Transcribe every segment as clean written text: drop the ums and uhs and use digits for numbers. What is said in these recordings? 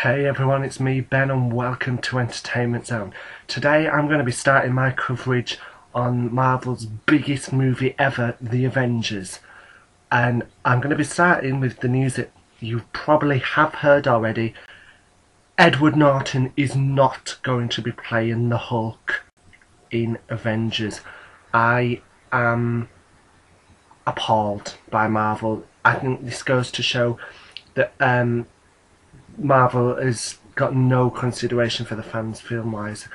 Hey everyone, it's me Ben and welcome to Entertainment Zone. Today I'm going to be starting my coverage on Marvel's biggest movie ever, The Avengers. And I'm going to be starting with the news that you probably have heard already. Edward Norton is not going to be playing the Hulk in Avengers. I am appalled by Marvel. I think this goes to show that Marvel has got no consideration for the fans film-wise.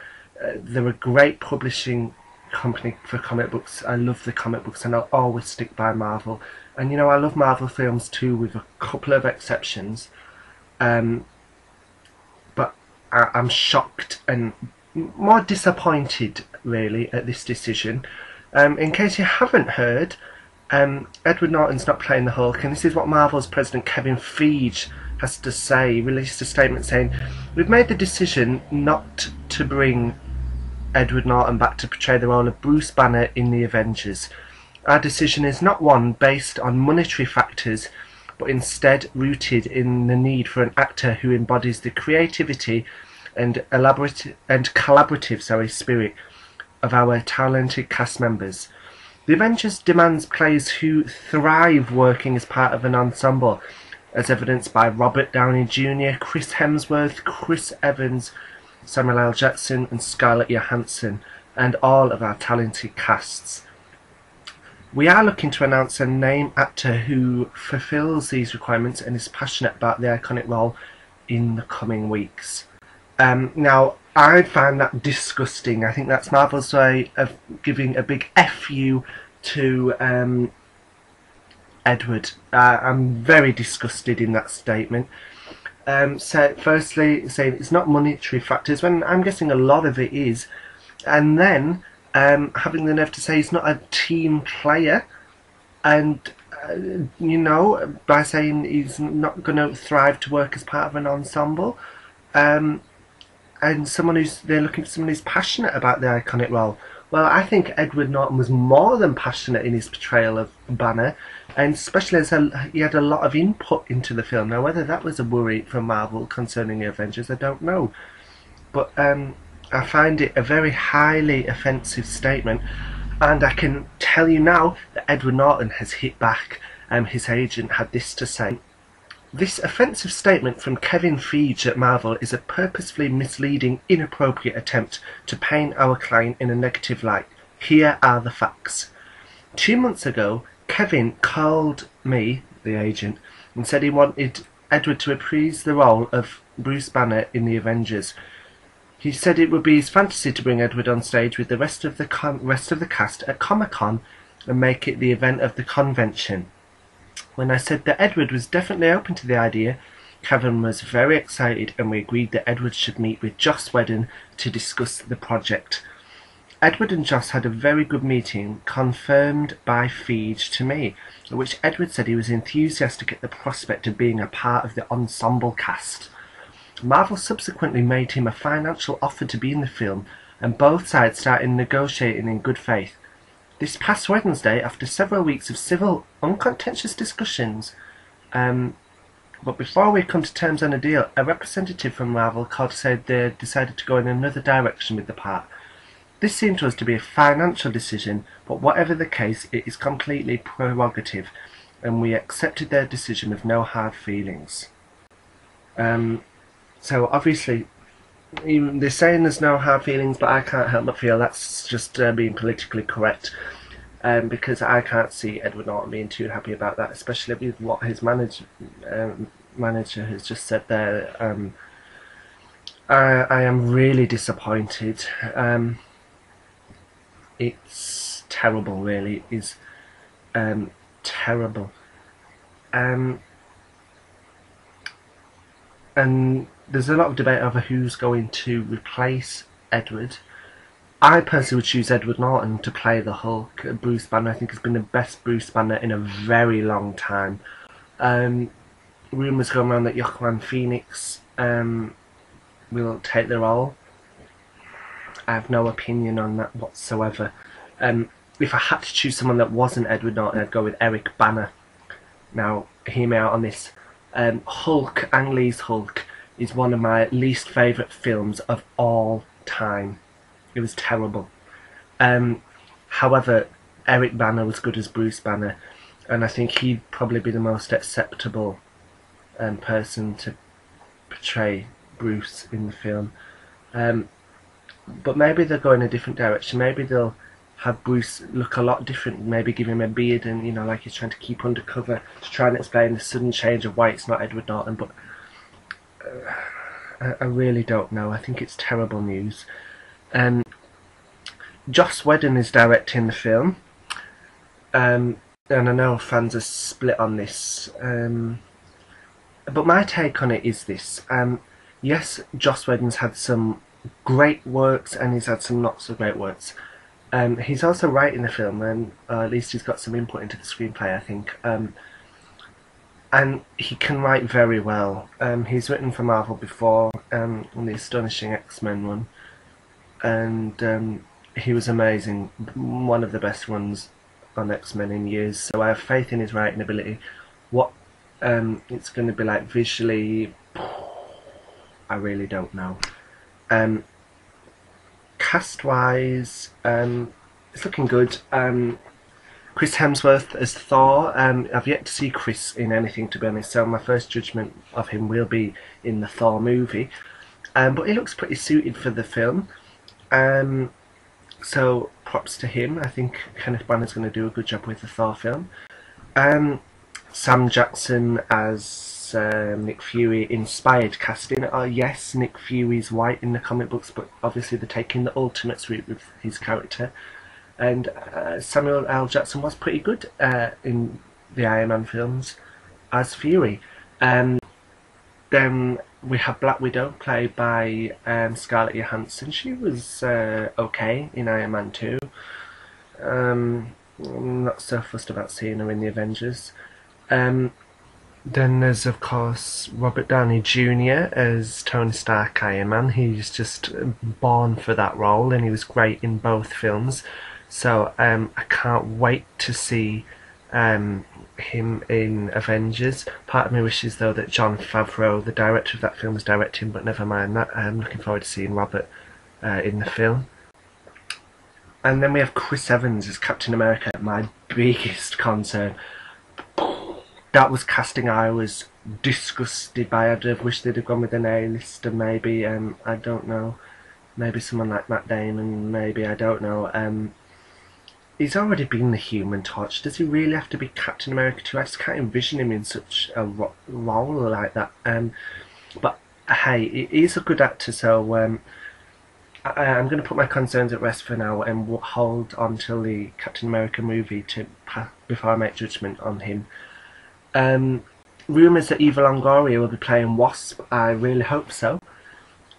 They're a great publishing company for comic books. I love the comic books and I'll always stick by Marvel. And you know, I love Marvel films too, with a couple of exceptions. But I'm shocked and more disappointed, really, at this decision. In case you haven't heard, Edward Norton's not playing the Hulk, and this is what Marvel's president Kevin Feige has to say. He released a statement saying, "We've made the decision not to bring Edward Norton back to portray the role of Bruce Banner in the Avengers. Our decision is not one based on monetary factors, but instead rooted in the need for an actor who embodies the creativity and collaborative spirit of our talented cast members. The Avengers demands players who thrive working as part of an ensemble, as evidenced by Robert Downey Jr., Chris Hemsworth, Chris Evans, Samuel L. Jackson and Scarlett Johansson, and all of our talented casts. We are looking to announce a name actor who fulfills these requirements and is passionate about the iconic role in the coming weeks." Now, I find that disgusting. I think that's Marvel's way of giving a big FU to Edward. I'm very disgusted in that statement. So firstly, saying it's not monetary factors, when I'm guessing a lot of it is, and then having the nerve to say he's not a team player, and you know, by saying he's not going to thrive to work as part of an ensemble, and they're looking for someone who's passionate about the iconic role. Well, I think Edward Norton was more than passionate in his portrayal of Banner, and especially as he had a lot of input into the film. Now, whether that was a worry for Marvel concerning the Avengers, I don't know. But I find it a very highly offensive statement, and I can tell you now that Edward Norton has hit back. His agent had this to say: "This offensive statement from Kevin Feige at Marvel is a purposefully misleading, inappropriate attempt to paint our client in a negative light. Here are the facts. 2 months ago, Kevin called me," the agent, "and said he wanted Edward to reprise the role of Bruce Banner in the Avengers. He said it would be his fantasy to bring Edward on stage with the rest of the cast at Comic-Con and make it the event of the convention. When I said that Edward was definitely open to the idea, Kevin was very excited and we agreed that Edward should meet with Joss Whedon to discuss the project. Edward and Joss had a very good meeting, confirmed by Feige to me, at which Edward said he was enthusiastic at the prospect of being a part of the ensemble cast. Marvel subsequently made him a financial offer to be in the film, and both sides started negotiating in good faith. This past Wednesday, after several weeks of civil, uncontentious discussions, but before we come to terms on a deal, a representative from Marvel called to say they decided to go in another direction with the part. This seemed to us to be a financial decision, but whatever the case, it is completely prerogative, and we accepted their decision with no hard feelings." So obviously, they're saying there's no hard feelings, but I can't help but feel that's just being politically correct, because I can't see Edward Norton being too happy about that, especially with what his manager has just said there. I am really disappointed. It's terrible, really. It is terrible. And there's a lot of debate over who's going to replace Edward. I personally would choose Edward Norton to play the Hulk. Bruce Banner, I think, has been the best Bruce Banner in a very long time. Rumours going around that Joaquin Phoenix will take the role. I have no opinion on that whatsoever. If I had to choose someone that wasn't Edward Norton, I'd go with Eric Banner. Now, hear me out on this. Hulk, Ang Lee's Hulk, is one of my least favourite films of all time. It was terrible. However, Eric Bana was good as Bruce Banner, and I think he'd probably be the most acceptable person to portray Bruce in the film. But maybe they'll go in a different direction. Maybe they'll have Bruce look a lot different. Maybe give him a beard and, you know, like he's trying to keep undercover to try and explain the sudden change of why it's not Edward Norton. But I really don't know. I think it's terrible news. Joss Whedon is directing the film. And I know fans are split on this. But my take on it is this. Yes, Joss Whedon's had some great works and he's had some not so great works. He's also writing the film, and at least he's got some input into the screenplay, I think. And he can write very well. He's written for Marvel before, in the Astonishing X-Men one, and he was amazing. One of the best ones on X-Men in years. So I have faith in his writing ability. What it's going to be like visually, I really don't know. Cast-wise, it's looking good. Chris Hemsworth as Thor. I've yet to see Chris in anything, to be honest, so my first judgment of him will be in the Thor movie. But he looks pretty suited for the film. So props to him. I think Kenneth Branagh's going to do a good job with the Thor film. Sam Jackson as Nick Fury, inspired casting. Yes, Nick Fury's white in the comic books, but obviously they're taking the ultimate route with his character. And Samuel L. Jackson was pretty good in the Iron Man films as Fury. Then we have Black Widow, played by Scarlett Johansson. She was okay in Iron Man 2. I'm not so fussed about seeing her in the Avengers. Then there's, of course, Robert Downey Jr. as Tony Stark Iron Man. He's just born for that role, and he was great in both films. So I can't wait to see him in Avengers. Part of me wishes, though, that Jon Favreau, the director of that film, was directing, but never mind that. I'm looking forward to seeing Robert in the film. And then we have Chris Evans as Captain America, my biggest concern. That was casting I was disgusted by. I'd have wished they'd have gone with an A-lister, maybe. I don't know. Maybe someone like Matt Damon, maybe, I don't know. He's already been the Human Torch. Does he really have to be Captain America too? I just can't envision him in such a role like that. But hey, he's a good actor, so I'm going to put my concerns at rest for now and hold on till the Captain America movie before I make judgment on him. Rumours that Eva Longoria will be playing Wasp. I really hope so.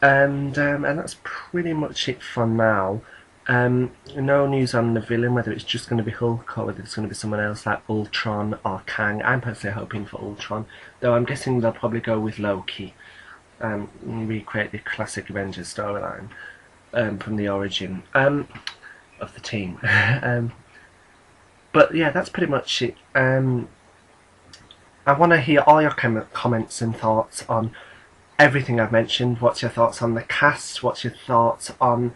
And that's pretty much it for now. No news on the villain, whether it's just going to be Hulk or whether it's going to be someone else like Ultron or Kang. I'm personally hoping for Ultron, though I'm guessing they'll probably go with Loki and recreate the classic Avengers storyline from the origin of the team. But yeah, that's pretty much it. I want to hear all your comments and thoughts on everything I've mentioned. What's your thoughts on the cast? What's your thoughts on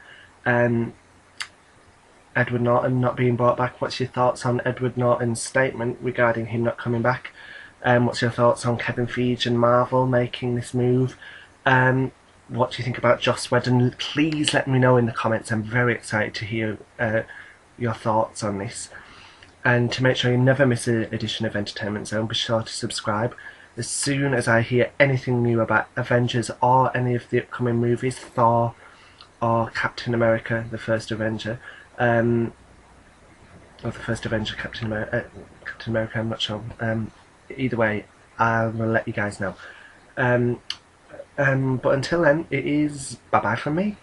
Edward Norton not being brought back? What's your thoughts on Edward Norton's statement regarding him not coming back? What's your thoughts on Kevin Feige and Marvel making this move? What do you think about Joss Whedon? Please let me know in the comments. I'm very excited to hear your thoughts on this. And to make sure you never miss an edition of Entertainment Zone, be sure to subscribe. As soon as I hear anything new about Avengers or any of the upcoming movies, Thor or Captain America, the First Avenger, or the First Avenger, Captain America, I'm not sure. Either way, I will let you guys know. But until then, it is bye-bye from me.